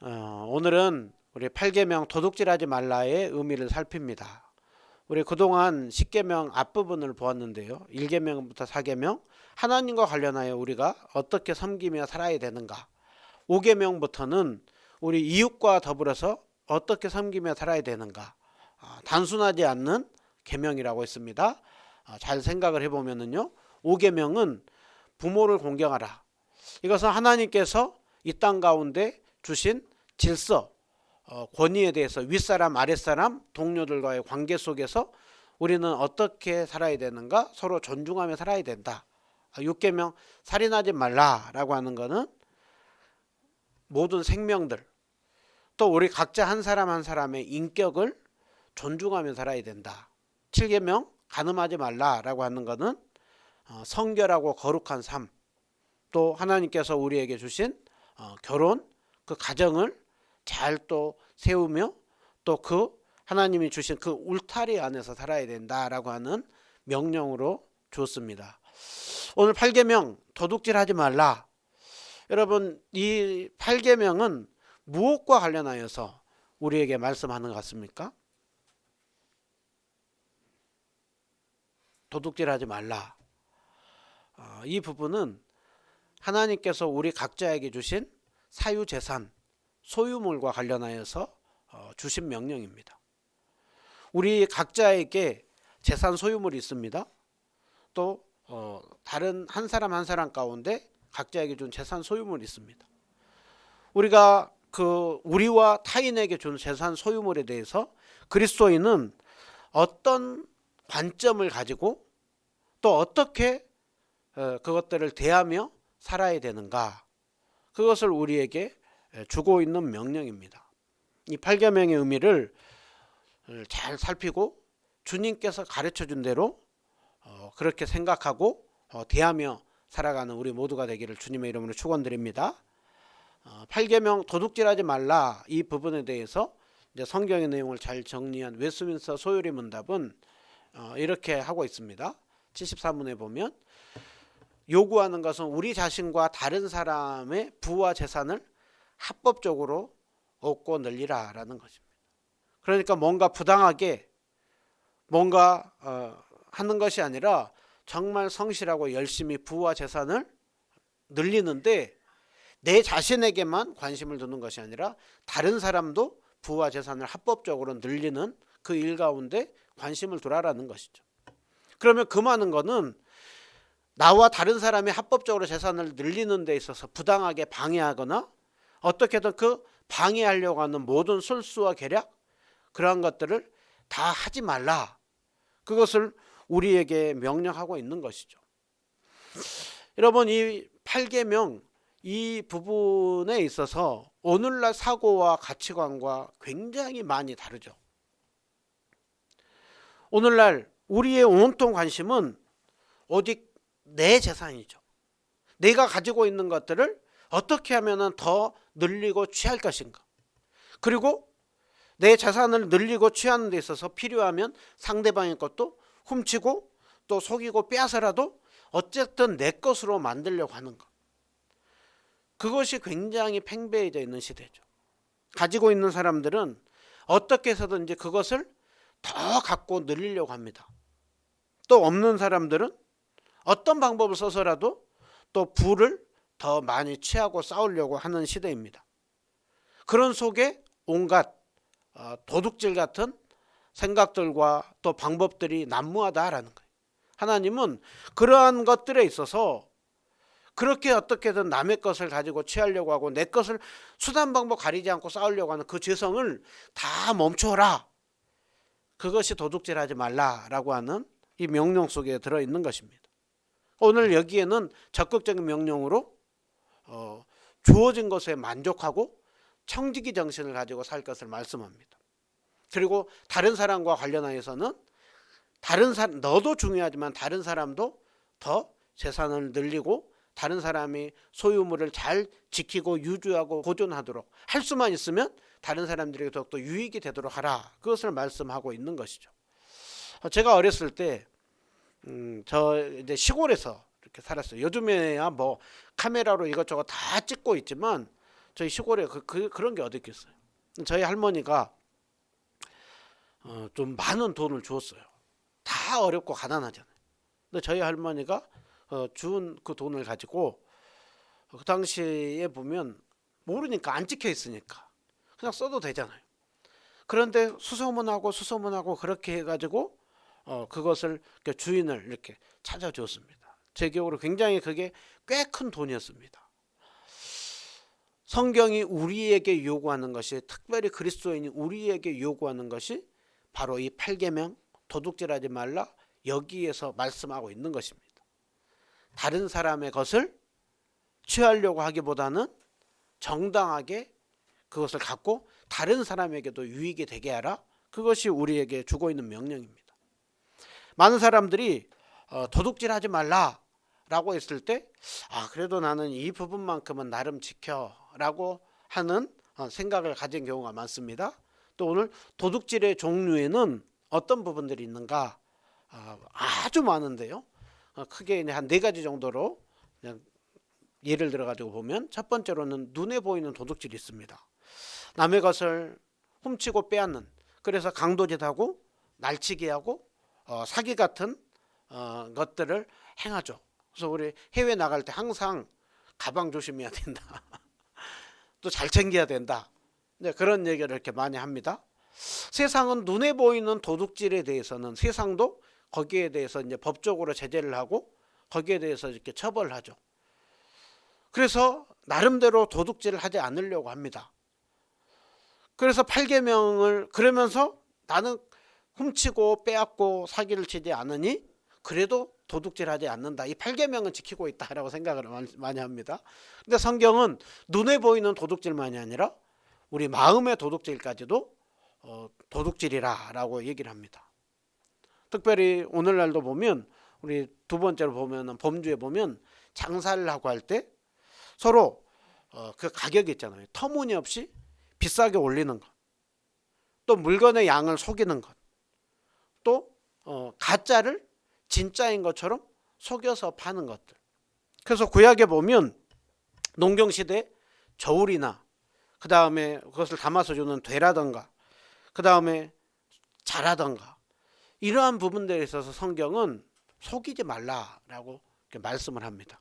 오늘은 우리 8계명 도둑질하지 말라의 의미를 살핍니다. 우리 그동안 10계명 앞부분을 보았는데요. 1계명부터 4계명 하나님과 관련하여 우리가 어떻게 섬기며 살아야 되는가. 5계명부터는 우리 이웃과 더불어서 어떻게 섬기며 살아야 되는가. 단순하지 않는 계명이라고 했습니다. 잘 생각을 해보면요. 5계명은 부모를 공경하라. 이것은 하나님께서 이 땅 가운데 주신 질서, 권위에 대해서 윗사람, 아랫사람, 동료들과의 관계 속에서 우리는 어떻게 살아야 되는가? 서로 존중하며 살아야 된다. 6계명 살인하지 말라라고 하는 것은 모든 생명들, 또 우리 각자 한 사람 한 사람의 인격을 존중하며 살아야 된다. 7계명 간음하지 말라라고 하는 것은 성결하고 거룩한 삶, 또 하나님께서 우리에게 주신 결혼, 그 가정을 잘 또 세우며 또 그 하나님이 주신 그 울타리 안에서 살아야 된다라고 하는 명령으로 줬습니다. 오늘 8계명 도둑질하지 말라. 여러분, 이 8계명은 무엇과 관련하여서 우리에게 말씀하는 것 같습니까? 도둑질하지 말라. 이 부분은 하나님께서 우리 각자에게 주신 사유재산, 소유물과 관련하여서 주신 명령입니다. 우리 각자에게 재산 소유물이 있습니다. 또 다른 한 사람 한 사람 가운데 각자에게 준 재산 소유물이 있습니다. 우리가 우리와 타인에게 준 재산 소유물에 대해서 그리스도인은 어떤 관점을 가지고 또 어떻게 그것들을 대하며 살아야 되는가, 그것을 우리에게 주고 있는 명령입니다. 이 8계명의 의미를 잘 살피고 주님께서 가르쳐준 대로 그렇게 생각하고 대하며 살아가는 우리 모두가 되기를 주님의 이름으로 축원드립니다. 8계명 도둑질하지 말라, 이 부분에 대해서 이제 성경의 내용을 잘 정리한 웨스민스터 소요리 문답은 이렇게 하고 있습니다. 73문에 보면 요구하는 것은 우리 자신과 다른 사람의 부와 재산을 합법적으로 얻고 늘리라 라는 것입니다. 그러니까 뭔가 부당하게 뭔가 하는 것이 아니라 정말 성실하고 열심히 부와 재산을 늘리는데 내 자신에게만 관심을 두는 것이 아니라 다른 사람도 부와 재산을 합법적으로 늘리는 그 일 가운데 관심을 두라라는 것이죠. 그러면 그 많은 것은 나와 다른 사람이 합법적으로 재산을 늘리는 데 있어서 부당하게 방해하거나 어떻게든 그 방해하려고 하는 모든 술수와 계략, 그러한 것들을 다 하지 말라. 그것을 우리에게 명령하고 있는 것이죠. 여러분, 이 8계명 이 부분에 있어서 오늘날 사고와 가치관과 굉장히 많이 다르죠. 오늘날 우리의 온통 관심은 오직 내 재산이죠. 내가 가지고 있는 것들을 어떻게 하면 더 늘리고 취할 것인가. 그리고 내 재산을 늘리고 취하는 데 있어서 필요하면 상대방의 것도 훔치고 또 속이고 빼앗아라도 어쨌든 내 것으로 만들려고 하는 것. 그것이 굉장히 팽배해져 있는 시대죠. 가지고 있는 사람들은 어떻게 해서든지 그것을 더 갖고 늘리려고 합니다. 또 없는 사람들은 어떤 방법을 써서라도 또 부를 더 많이 취하고 싸우려고 하는 시대입니다. 그런 속에 온갖 도둑질 같은 생각들과 또 방법들이 난무하다라는 거예요. 하나님은 그러한 것들에 있어서 그렇게 어떻게든 남의 것을 가지고 취하려고 하고 내 것을 수단 방법 가리지 않고 싸우려고 하는 그 죄성을 다 멈춰라. 그것이 도둑질하지 말라라고 하는 이 명령 속에 들어있는 것입니다. 오늘 여기에는 적극적인 명령으로 주어진 것에 만족하고 청지기 정신을 가지고 살 것을 말씀합니다. 그리고 다른 사람과 관련하여서는 너도 중요하지만 다른 사람도 더 재산을 늘리고 다른 사람이 소유물을 잘 지키고 유지하고 보존하도록 할 수만 있으면 다른 사람들에게 더욱더 유익이 되도록 하라. 그것을 말씀하고 있는 것이죠. 제가 어렸을 때 저 이제 시골에서 이렇게 살았어요. 요즘에야 뭐 카메라로 이것저것 다 찍고 있지만 저희 시골에 그런 게 어디 있겠어요. 저희 할머니가 좀 많은 돈을 주었어요. 다 어렵고 가난하잖아요. 근데 저희 할머니가 준 그 돈을 가지고 그 당시에 보면 모르니까 안 찍혀 있으니까 그냥 써도 되잖아요. 그런데 수소문하고 그렇게 해가지고 그것을 주인을 이렇게 찾아줬습니다. 제 기억으로 굉장히 그게 꽤 큰 돈이었습니다. 성경이 우리에게 요구하는 것이, 특별히 그리스도인이 우리에게 요구하는 것이 바로 이 8계명 도둑질하지 말라, 여기에서 말씀하고 있는 것입니다. 다른 사람의 것을 취하려고 하기보다는 정당하게 그것을 갖고 다른 사람에게도 유익이 되게 하라. 그것이 우리에게 주고 있는 명령입니다. 많은 사람들이 도둑질하지 말라라고 했을 때 그래도 나는 이 부분만큼은 나름 지켜라고 하는 생각을 가진 경우가 많습니다. 또 오늘 도둑질의 종류에는 어떤 부분들이 있는가? 아주 많은데요. 크게 한 4가지 정도로 그냥 예를 들어 가지고 보면, 첫 번째로는 눈에 보이는 도둑질이 있습니다. 남의 것을 훔치고 빼앗는, 그래서 강도짓하고 날치기하고 사기 같은 것들을 행하죠. 그래서 우리 해외 나갈 때 항상 가방 조심해야 된다. 또 잘 챙겨야 된다. 네, 그런 얘기를 이렇게 많이 합니다. 세상은 눈에 보이는 도둑질에 대해서는 세상도 거기에 대해서 이제 법적으로 제재를 하고 거기에 대해서 이렇게 처벌을 하죠. 그래서 나름대로 도둑질을 하지 않으려고 합니다. 그래서 8계명을 그러면서 나는 훔치고 빼앗고 사기를 치지 않으니 그래도 도둑질하지 않는다. 이 8계명은 지키고 있다라고 생각을 많이 합니다. 근데 성경은 눈에 보이는 도둑질만이 아니라 우리 마음의 도둑질까지도 도둑질이라라고 얘기를 합니다. 특별히 오늘날도 보면, 우리 두 번째로 보면 범주에 보면 장사를 하고 할 때 서로 그 가격이 있잖아요. 터무니없이 비싸게 올리는 것, 또 물건의 양을 속이는 것, 또 가짜를 진짜인 것처럼 속여서 파는 것들. 그래서 구약에 보면 농경시대 저울이나 그 다음에 그것을 담아서 주는 되라던가 그 다음에 자라던가 이러한 부분들에 있어서 성경은 속이지 말라라고 말씀을 합니다.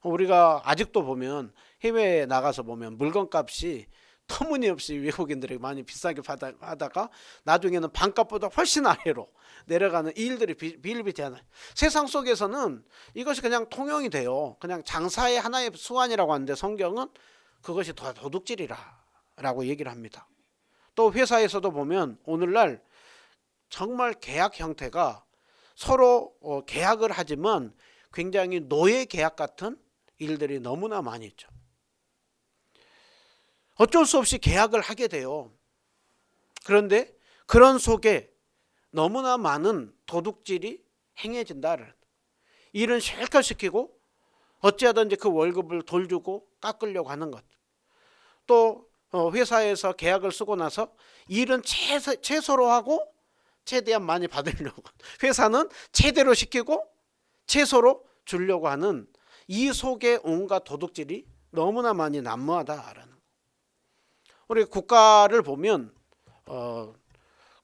우리가 아직도 보면 해외에 나가서 보면 물건값이 터무니없이 외국인들이 많이 비싸게 하다가 나중에는 반값보다 훨씬 아래로 내려가는 이 일들이 비일비재하나요. 세상 속에서는 이것이 그냥 통용이 돼요. 그냥 장사의 하나의 수완이라고 하는데 성경은 그것이 도둑질이라고 얘기를 합니다. 또 회사에서도 보면 오늘날 정말 계약 형태가 서로 계약을 하지만 굉장히 노예 계약 같은 일들이 너무나 많이 있죠. 어쩔 수 없이 계약을 하게 돼요. 그런데 그런 속에 너무나 많은 도둑질이 행해진다는, 일은 실컷 시키고 어찌하든지 그 월급을 돌주고 깎으려고 하는 것. 또 회사에서 계약을 쓰고 나서 일은 최소로 하고 최대한 많이 받으려고, 회사는 최대로 시키고 최소로 주려고 하는 이 속에 온갖 도둑질이 너무나 많이 난무하다라는. 우리 국가를 보면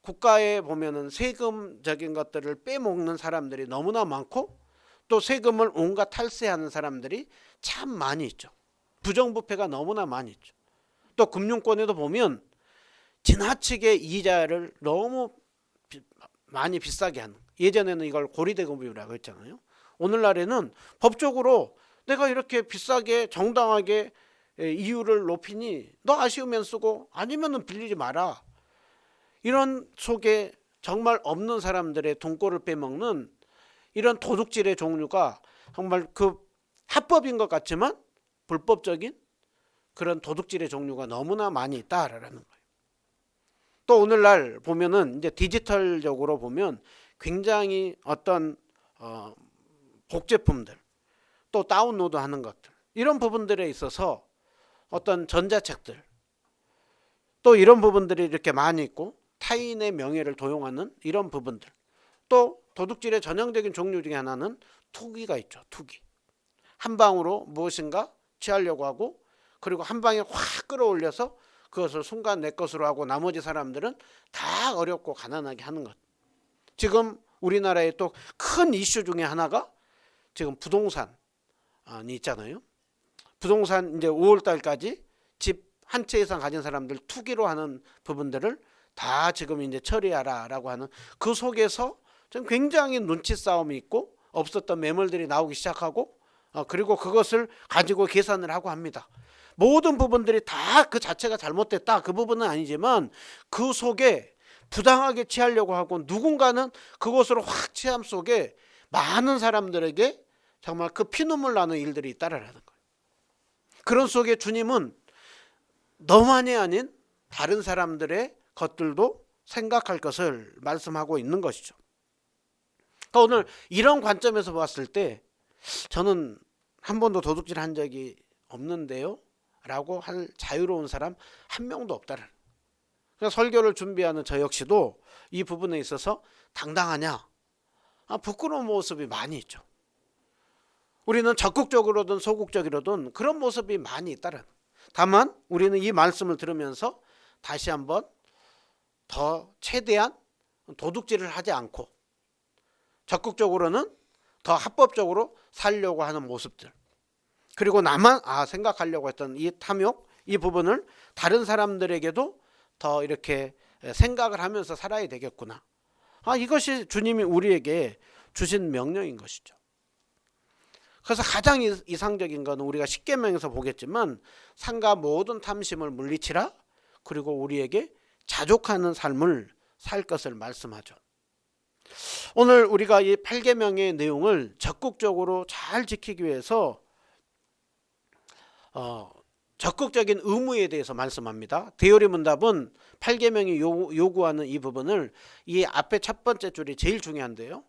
국가에 보면은 세금적인 것들을 빼먹는 사람들이 너무나 많고 또 세금을 온갖 탈세하는 사람들이 참 많이 있죠. 부정부패가 너무나 많이 있죠. 또 금융권에도 보면 지나치게 이자를 너무 많이 비싸게 하는, 예전에는 이걸 고리대금이라고 했잖아요. 오늘날에는 법적으로 내가 이렇게 비싸게 정당하게 이율을 높이니 너 아쉬우면 쓰고 아니면은 빌리지 마라. 이런 속에 정말 없는 사람들의 돈꼴을 빼먹는 이런 도둑질의 종류가 정말 그 합법인 것 같지만 불법적인 그런 도둑질의 종류가 너무나 많이 있다라는 거예요. 또 오늘날 보면은 이제 디지털적으로 보면 굉장히 어떤 복제품들, 또 다운로드 하는 것들, 이런 부분들에 있어서 어떤 전자책들, 또 이런 부분들이 이렇게 많이 있고 타인의 명예를 도용하는 이런 부분들, 또 도둑질의 전형적인 종류 중에 하나는 투기가 있죠. 투기. 한 방으로 무엇인가 취하려고 하고 그리고 한 방에 확 끌어올려서 그것을 순간 내 것으로 하고 나머지 사람들은 다 어렵고 가난하게 하는 것. 지금 우리나라의 또 큰 이슈 중에 하나가 지금 부동산이 있잖아요. 부동산 이제 5월 달까지 집 한 채 이상 가진 사람들 투기로 하는 부분들을 다 지금 이제 처리하라라고 하는 그 속에서 좀 굉장히 눈치 싸움이 있고 없었던 매물들이 나오기 시작하고 그리고 그것을 가지고 계산을 하고 합니다. 모든 부분들이 다 그 자체가 잘못됐다 그 부분은 아니지만 그 속에 부당하게 취하려고 하고 누군가는 그것으로 확 취함 속에 많은 사람들에게 정말 그 피눈물 나는 일들이 있다라는 거예요. 그런 속에 주님은 너만이 아닌 다른 사람들의 것들도 생각할 것을 말씀하고 있는 것이죠. 그러니까 오늘 이런 관점에서 봤을 때 저는 한 번도 도둑질 한 적이 없는데요 라고 할 자유로운 사람 한 명도 없다는. 그래서 설교를 준비하는 저 역시도 이 부분에 있어서 당당하냐 부끄러운 모습이 많이 있죠. 우리는 적극적으로든 소극적이로든 그런 모습이 많이 있다는. 다만 우리는 이 말씀을 들으면서 다시 한번 더 최대한 도둑질을 하지 않고 적극적으로는 더 합법적으로 살려고 하는 모습들, 그리고 나만 생각하려고 했던 이 탐욕, 이 부분을 다른 사람들에게도 더 이렇게 생각을 하면서 살아야 되겠구나. 이것이 주님이 우리에게 주신 명령인 것이죠. 그래서 가장 이상적인 것은 우리가 십계명에서 보겠지만 상가 모든 탐심을 물리치라, 그리고 우리에게 자족하는 삶을 살 것을 말씀하죠. 오늘 우리가 이 8계명의 내용을 적극적으로 잘 지키기 위해서 적극적인 의무에 대해서 말씀합니다. 대요리 문답은 8계명이 요구하는 이 부분을 이 앞에 첫 번째 줄이 제일 중요한데요.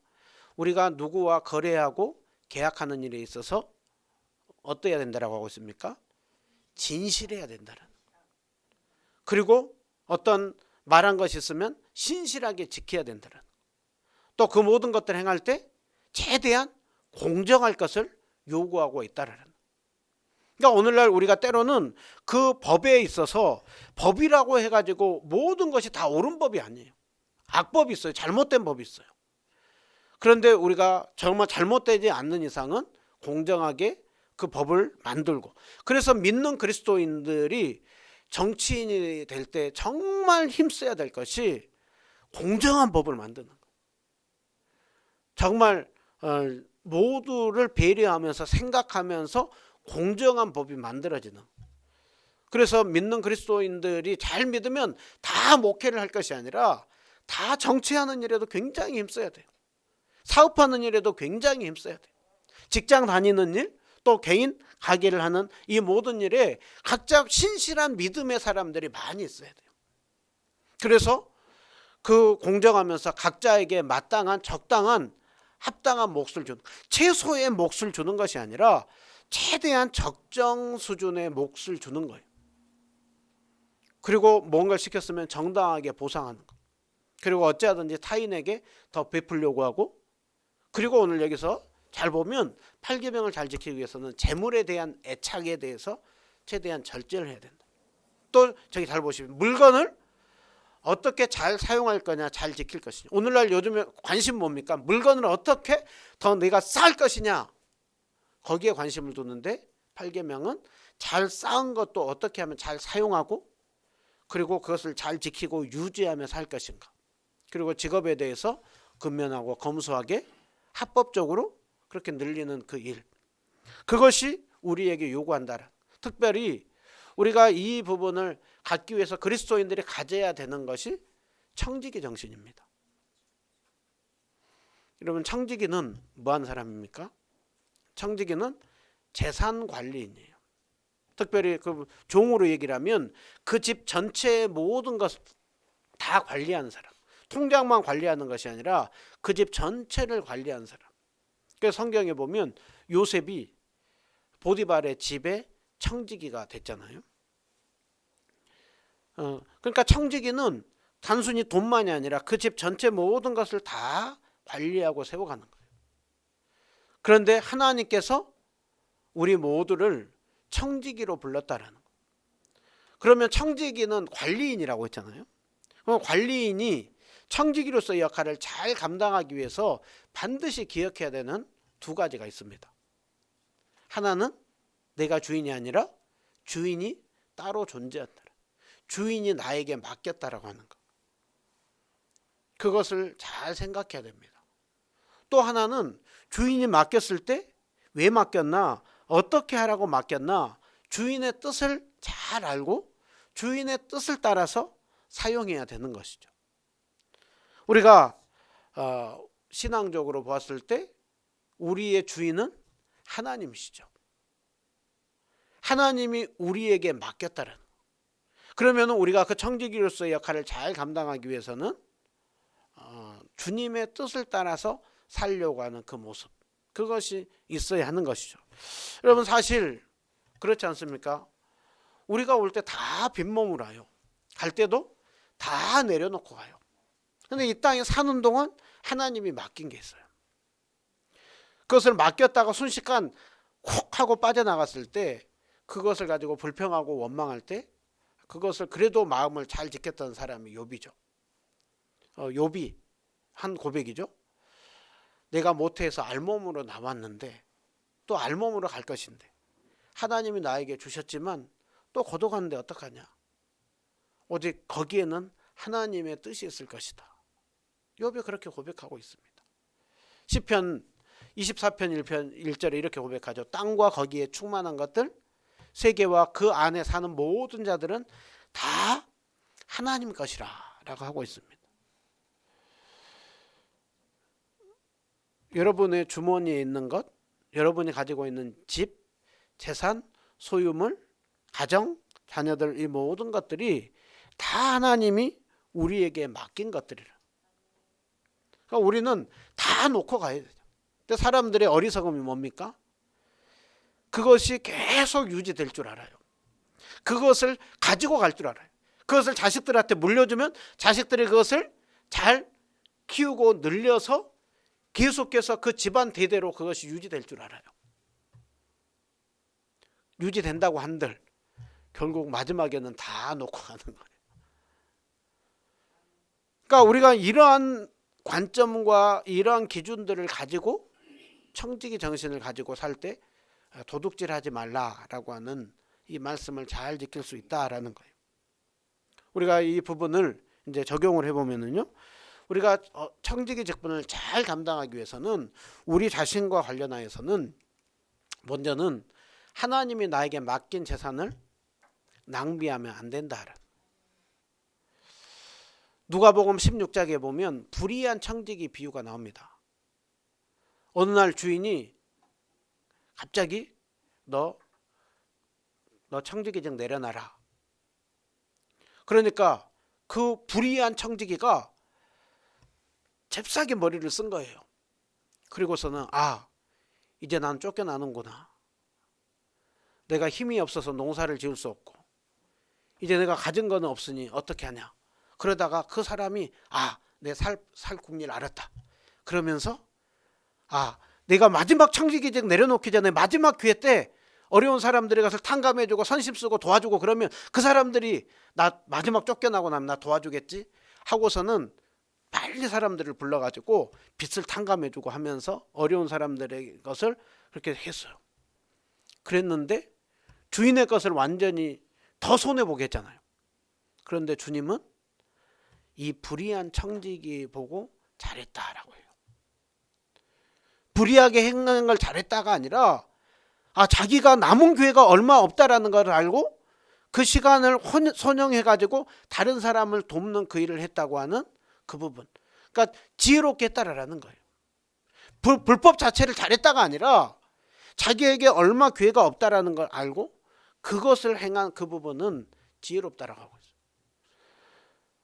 우리가 누구와 거래하고 계약하는 일에 있어서 어떠해야 된다라고 하고 있습니까? 진실해야 된다는. 그리고 어떤 말한 것이 있으면 신실하게 지켜야 된다는. 또 그 모든 것들을 행할 때 최대한 공정할 것을 요구하고 있다라는. 그러니까 오늘날 우리가 때로는 그 법에 있어서 법이라고 해가지고 모든 것이 다 옳은 법이 아니에요. 악법이 있어요. 잘못된 법이 있어요. 그런데 우리가 정말 잘못되지 않는 이상은 공정하게 그 법을 만들고, 그래서 믿는 그리스도인들이 정치인이 될 때 정말 힘써야 될 것이 공정한 법을 만드는 거예요. 정말 모두를 배려하면서 생각하면서 공정한 법이 만들어지는. 그래서 믿는 그리스도인들이 잘 믿으면 다 목회를 할 것이 아니라 다 정치하는 일에도 굉장히 힘써야 돼요. 사업하는 일에도 굉장히 힘써야 돼요. 직장 다니는 일, 또 개인 가게를 하는 이 모든 일에 각자 신실한 믿음의 사람들이 많이 있어야 돼요. 그래서 그 공정하면서 각자에게 마땅한 적당한 합당한 몫을 주는, 최소의 몫을 주는 것이 아니라 최대한 적정 수준의 몫을 주는 거예요. 그리고 뭔가를 시켰으면 정당하게 보상하는 거. 그리고 어찌하든지 타인에게 더 베풀려고 하고, 그리고 오늘 여기서 잘 보면 8계명을 잘 지키기 위해서는 재물에 대한 애착에 대해서 최대한 절제를 해야 된다. 또 저기 잘 보시면 물건을 어떻게 잘 사용할 거냐, 잘 지킬 것이냐. 오늘날 요즘에 관심 뭡니까? 물건을 어떻게 더 내가 쌓을 것이냐, 거기에 관심을 두는데 8계명은 잘 쌓은 것도 어떻게 하면 잘 사용하고, 그리고 그것을 잘 지키고 유지하며 살 것인가, 그리고 직업에 대해서 근면하고 검소하게 합법적으로 그렇게 늘리는 그 일, 그것이 우리에게 요구한다. 특별히 우리가 이 부분을 갖기 위해서 그리스도인들이 가져야 되는 것이 청지기 정신입니다. 여러분, 청지기는 뭐하는 사람입니까? 청지기는 재산 관리인이에요. 특별히 그 종으로 얘기를 하면 그 집 전체의 모든 것을 다 관리하는 사람, 통장만 관리하는 것이 아니라 그 집 전체를 관리하는 사람. 그래서 성경에 보면 요셉이 보디발의 집에 청지기가 됐잖아요. 그러니까 청지기는 단순히 돈만이 아니라 그 집 전체 모든 것을 다 관리하고 세워가는 거예요. 그런데 하나님께서 우리 모두를 청지기로 불렀다라는 거예요. 그러면 청지기는 관리인이라고 했잖아요. 그럼 관리인이 청지기로서의 역할을 잘 감당하기 위해서 반드시 기억해야 되는 두 가지가 있습니다. 하나는 내가 주인이 아니라 주인이 따로 존재한다. 주인이 나에게 맡겼다라고 하는 것. 그것을 잘 생각해야 됩니다. 또 하나는 주인이 맡겼을 때 왜 맡겼나, 어떻게 하라고 맡겼나, 주인의 뜻을 잘 알고 주인의 뜻을 따라서 사용해야 되는 것이죠. 우리가 신앙적으로 보았을 때 우리의 주인은 하나님이시죠. 하나님이 우리에게 맡겼다는. 그러면 우리가 그 청지기로서의 역할을 잘 감당하기 위해서는 주님의 뜻을 따라서 살려고 하는 그 모습, 그것이 있어야 하는 것이죠. 여러분, 사실 그렇지 않습니까? 우리가 올 때 다 빈몸으로 와요. 갈 때도 다 내려놓고 가요. 근데 이 땅에 사는 동안 하나님이 맡긴 게 있어요. 그것을 맡겼다가 순식간 훅 하고 빠져나갔을 때, 그것을 가지고 불평하고 원망할 때, 그것을 그래도 마음을 잘 지켰던 사람이 욥이죠. 욥이 한 고백이죠. 내가 모태에서 알몸으로 나왔는데 또 알몸으로 갈 것인데 하나님이 나에게 주셨지만 또 고독한데 어떡하냐. 오직 거기에는 하나님의 뜻이 있을 것이다. 욥이 그렇게 고백하고 있습니다. 시편 24편 1절에 이렇게 고백하죠. 땅과 거기에 충만한 것들, 세계와 그 안에 사는 모든 자들은 다 하나님 것이라 라고 하고 있습니다. 여러분의 주머니에 있는 것, 여러분이 가지고 있는 집, 재산, 소유물, 가정, 자녀들, 이 모든 것들이 다 하나님이 우리에게 맡긴 것들이라. 그러니까 우리는 다 놓고 가야 되죠. 근데 사람들의 어리석음이 뭡니까? 그것이 계속 유지될 줄 알아요. 그것을 가지고 갈 줄 알아요. 그것을 자식들한테 물려주면 자식들이 그것을 잘 키우고 늘려서 계속해서 그 집안 대대로 그것이 유지될 줄 알아요. 유지된다고 한들 결국 마지막에는 다 놓고 가는 거예요. 그러니까 우리가 이러한 관점과 이러한 기준들을 가지고 청지기 정신을 가지고 살 때 도둑질하지 말라라고 하는 이 말씀을 잘 지킬 수 있다라는 거예요. 우리가 이 부분을 이제 적용을 해보면은요, 우리가 청지기 직분을 잘 감당하기 위해서는 우리 자신과 관련하여서는 먼저는 하나님이 나에게 맡긴 재산을 낭비하면 안 된다. 누가복음 16장에 보면 불의한 청지기 비유가 나옵니다. 어느 날 주인이 갑자기 너 청지기 좀 내려놔라. 그러니까 그 불의한 청지기가 잽싸게 머리를 쓴 거예요. 그리고서는 이제 난 쫓겨나는구나. 내가 힘이 없어서 농사를 지을 수 없고 이제 내가 가진 거는 없으니 어떻게 하냐. 그러다가 그 사람이 내 살 국리를 알았다. 그러면서 내가 마지막 청지기직 내려놓기 전에 마지막 기회 때 어려운 사람들이 가서 탕감해주고 선심 쓰고 도와주고 그러면 그 사람들이 나 마지막 쫓겨나고 나면 나 도와주겠지 하고서는 빨리 사람들을 불러가지고 빚을 탕감해주고 하면서 어려운 사람들의 것을 그렇게 했어요. 그랬는데 주인의 것을 완전히 더 손해보게 했잖아요. 그런데 주님은 이 불의한 청지기 보고 잘했다라고 해요. 불의하게 행하는 걸 잘했다가 아니라 자기가 남은 기회가 얼마 없다라는 걸 알고 그 시간을 선용해가지고 다른 사람을 돕는 그 일을 했다고 하는 그 부분. 그러니까 지혜롭게 했다라는 거예요. 불법 자체를 잘했다가 아니라 자기에게 얼마 기회가 없다라는 걸 알고 그것을 행한 그 부분은 지혜롭다라고 하고 있어요.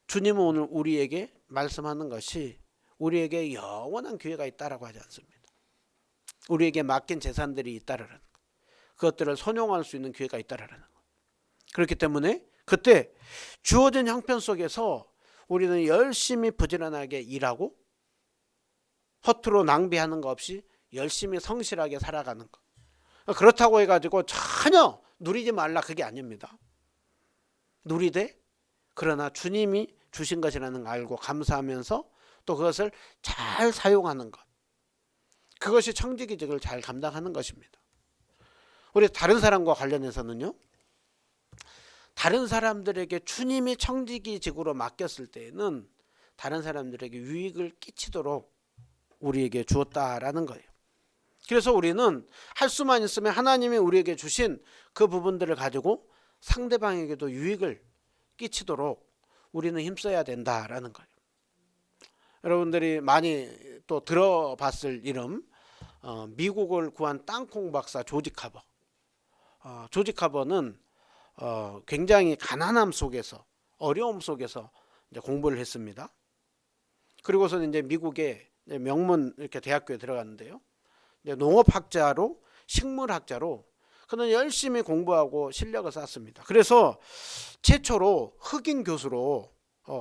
주님은 오늘 우리에게 말씀하는 것이 우리에게 영원한 기회가 있다라고 하지 않습니다. 우리에게 맡긴 재산들이 있다라는 것. 그것들을 선용할 수 있는 기회가 있다라는 것. 그렇기 때문에 그때 주어진 형편 속에서 우리는 열심히 부지런하게 일하고 허투루 낭비하는 거 없이 열심히 성실하게 살아가는 것. 그렇다고 해가지고 전혀 누리지 말라 그게 아닙니다. 누리되 그러나 주님이 주신 것이라는 걸 알고 감사하면서 또 그것을 잘 사용하는 것. 그것이 청지기직을 잘 감당하는 것입니다. 우리 다른 사람과 관련해서는요. 다른 사람들에게 주님이 청지기직으로 맡겼을 때에는 다른 사람들에게 유익을 끼치도록 우리에게 주었다라는 거예요. 그래서 우리는 할 수만 있으면 하나님이 우리에게 주신 그 부분들을 가지고 상대방에게도 유익을 끼치도록 우리는 힘써야 된다라는 거예요. 여러분들이 많이 또 들어봤을 이름, 미국을 구한 땅콩 박사 조지 카버. 조지 카버는 굉장히 가난함 속에서, 어려움 속에서 이제 공부를 했습니다. 그리고서 이제 미국의 명문 이렇게 대학교에 들어갔는데요. 이제 농업학자로, 식물학자로 그는 열심히 공부하고 실력을 쌓았습니다. 그래서 최초로 흑인 교수로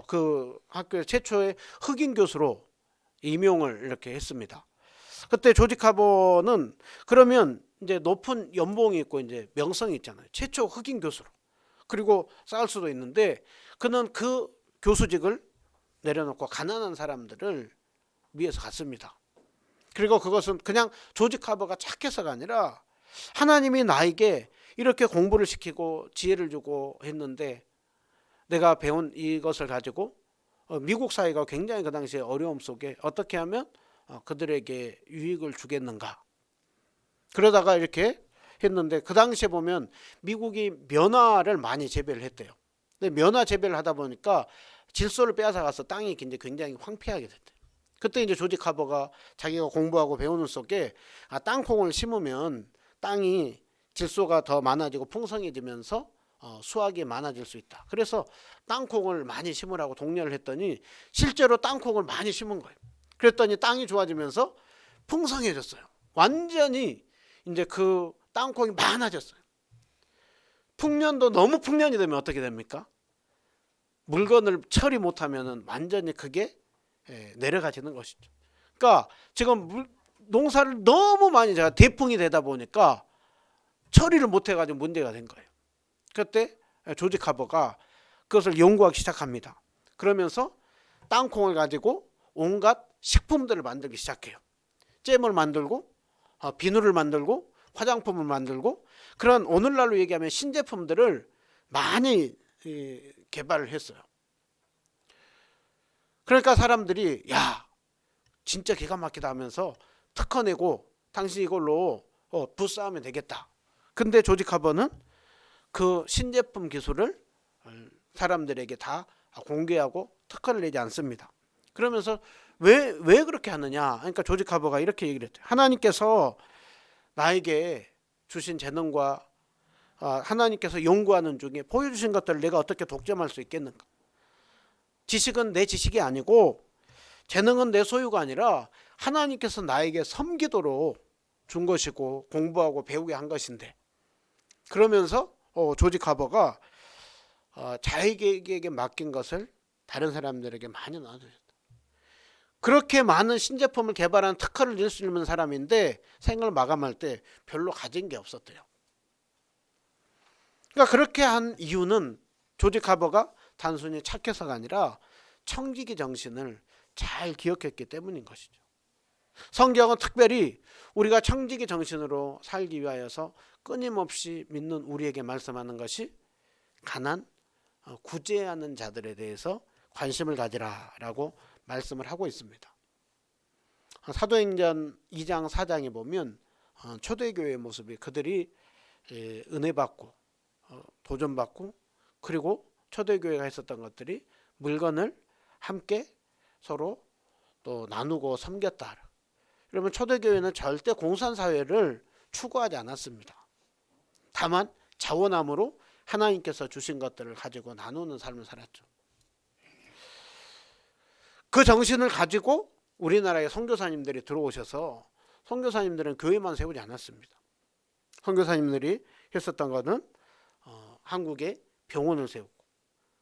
그 학교의 최초의 흑인 교수로 임용을 이렇게 했습니다. 그때 조지 카버는 그러면 이제 높은 연봉이 있고 이제 명성이 있잖아요. 최초 흑인 교수로. 그리고 쌓을 수도 있는데 그는 그 교수직을 내려놓고 가난한 사람들을 위해서 갔습니다. 그리고 그것은 그냥 조지 카버가 착해서가 아니라 하나님이 나에게 이렇게 공부를 시키고 지혜를 주고 했는데 내가 배운 이것을 가지고 미국 사회가 굉장히 그 당시에 어려움 속에 어떻게 하면 그들에게 유익을 주겠는가. 그러다가 이렇게 했는데 그 당시에 보면 미국이 면화를 많이 재배를 했대요. 근데 면화 재배를 하다 보니까 질소를 빼앗아가서 땅이 굉장히 황폐하게 됐대요. 그때 이제 조지 카버가 자기가 공부하고 배우는 속에 땅콩을 심으면 땅이 질소가 더 많아지고 풍성해지면서 수확이 많아질 수 있다. 그래서 땅콩을 많이 심으라고 독려를 했더니 실제로 땅콩을 많이 심은 거예요. 그랬더니 땅이 좋아지면서 풍성해졌어요. 완전히 이제 그 땅콩이 많아졌어요. 풍년도 너무 풍년이 되면 어떻게 됩니까? 물건을 처리 못하면 완전히 그게 내려가지는 것이죠. 그러니까 지금 농사를 너무 많이 제가 대풍이 되다 보니까 처리를 못해가지고 문제가 된 거예요. 그때 조지 카버가 그것을 연구하기 시작합니다. 그러면서 땅콩을 가지고 온갖 식품들을 만들기 시작해요. 잼을 만들고 비누를 만들고 화장품을 만들고 그런 오늘날로 얘기하면 신제품들을 많이 개발을 했어요. 그러니까 사람들이 야 진짜 기가 막히다 하면서 특허 내고 당신 이걸로 부싸우면 되겠다. 근데 조지 카버는 그 신제품 기술을 사람들에게 다 공개하고 특허를 내지 않습니다. 그러면서 왜 그렇게 하느냐. 그러니까 조지 카버가 이렇게 얘기를 했대요. 하나님께서 나에게 주신 재능과 하나님께서 연구하는 중에 보여주신 것들을 내가 어떻게 독점할 수 있겠는가. 지식은 내 지식이 아니고 재능은 내 소유가 아니라 하나님께서 나에게 섬기도록 준 것이고 공부하고 배우게 한 것인데 그러면서 조지 카버가 자기에게 맡긴 것을 다른 사람들에게 많이 나눠줬다. 그렇게 많은 신제품을 개발한 특허를 낼 수 있는 사람인데 생을 마감할 때 별로 가진 게 없었대요. 그러니까 그렇게 한 이유는 조지 카버가 단순히 착해서가 아니라 청지기 정신을 잘 기억했기 때문인 것이죠. 성경은 특별히 우리가 청지기 정신으로 살기 위하여서 끊임없이 믿는 우리에게 말씀하는 것이 가난, 구제하는 자들에 대해서 관심을 가지라라고 말씀을 하고 있습니다. 사도행전 2장 4장에 보면 초대교회의 모습이 그들이 은혜 받고 도전받고 그리고 초대교회가 했었던 것들이 물건을 함께 서로 또 나누고 섬겼다. 그러면 초대교회는 절대 공산사회를 추구하지 않았습니다. 다만 자원함으로 하나님께서 주신 것들을 가지고 나누는 삶을 살았죠. 그 정신을 가지고 우리나라에 선교사님들이 들어오셔서 선교사님들은 교회만 세우지 않았습니다. 선교사님들이 했었던 것은 한국에 병원을 세우고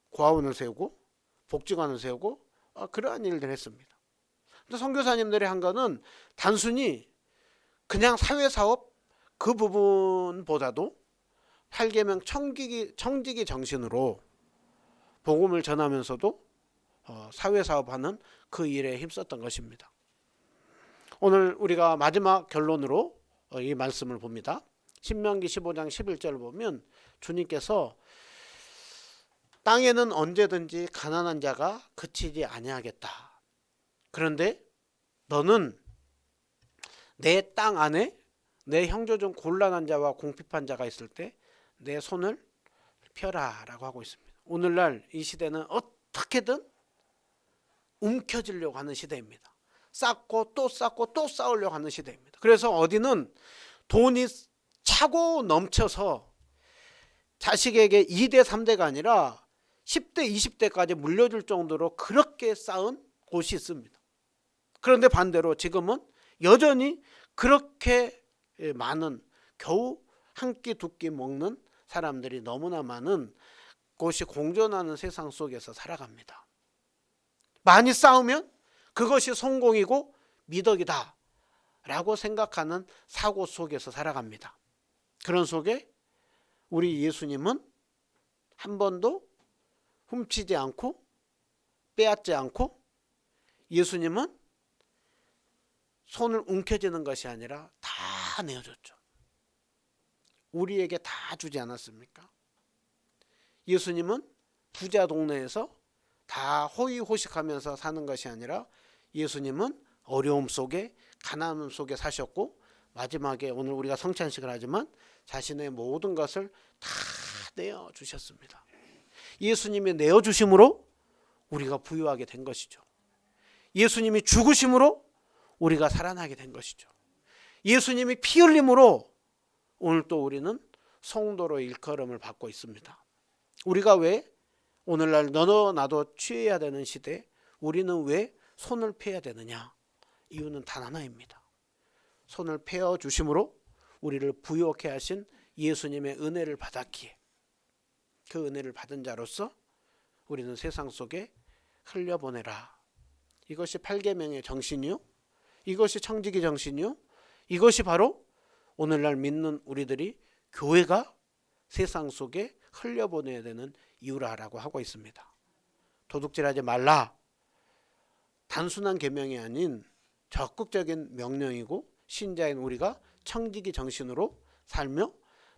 고아원을 세우고 복지관을 세우고 그러한 일들을 했습니다. 근데 선교사님들이 한 거는 단순히 그냥 사회사업 그 부분보다도 8계명 청지기 정신으로 복음을 전하면서도 사회사업하는 그 일에 힘썼던 것입니다. 오늘 우리가 마지막 결론으로 이 말씀을 봅니다. 신명기 15장 11절을 보면 주님께서 땅에는 언제든지 가난한 자가 그치지 아니하겠다. 그런데 너는 내 땅 안에 내 형제 중 곤란한 자와 궁핍한 자가 있을 때 내 손을 펴라 라고 하고 있습니다. 오늘날 이 시대는 어떻게든 움켜쥐려고 하는 시대입니다. 쌓고 또 쌓고 또 쌓으려고 하는 시대입니다. 그래서 어디는 돈이 차고 넘쳐서 자식에게 2대 3대가 아니라 10대 20대까지 물려줄 정도로 그렇게 쌓은 곳이 있습니다. 그런데 반대로 지금은 여전히 그렇게 많은 겨우 한 끼 두 끼 먹는 사람들이 너무나 많은 곳이 공존하는 세상 속에서 살아갑니다. 많이 쌓으면 그것이 성공이고 미덕이다 라고 생각하는 사고 속에서 살아갑니다. 그런 속에 우리 예수님은 한 번도 훔치지 않고 빼앗지 않고 예수님은 손을 움켜쥐는 것이 아니라 다 내어줬죠. 우리에게 다 주지 않았습니까? 예수님은 부자 동네에서 다 호의호식하면서 사는 것이 아니라 예수님은 어려움 속에 가난함 속에 사셨고 마지막에 오늘 우리가 성찬식을 하지만 자신의 모든 것을 다 내어주셨습니다. 예수님이 내어주심으로 우리가 부유하게 된 것이죠. 예수님이 죽으심으로 우리가 살아나게 된 것이죠. 예수님이 피 흘림으로 오늘 또 우리는 성도로 일컬음을 받고 있습니다. 우리가 왜 오늘날 너도 나도 취해야 되는 시대에 우리는 왜 손을 펴야 되느냐? 이유는 단 하나입니다. 손을 펴 주심으로 우리를 부유하게 하신 예수님의 은혜를 받았기에 그 은혜를 받은 자로서 우리는 세상 속에 흘려보내라. 이것이 8계명의 정신이요. 이것이 청지기 정신이요. 이것이 바로 오늘날 믿는 우리들이 교회가 세상 속에 흘려보내야 되는 이유라고 하고 있습니다. 도둑질하지 말라. 단순한 계명이 아닌 적극적인 명령이고 신자인 우리가 청지기 정신으로 살며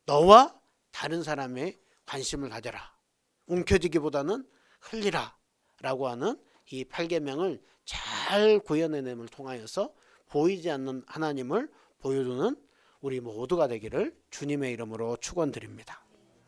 너와 다른 사람의 관심을 가져라. 움켜쥐기보다는 흘리라 라고 하는 이 8계명을 잘 구현해냄을 통하여서 보이지 않는 하나님을 보여주는 우리 모두가 되기를 주님의 이름으로 축원드립니다.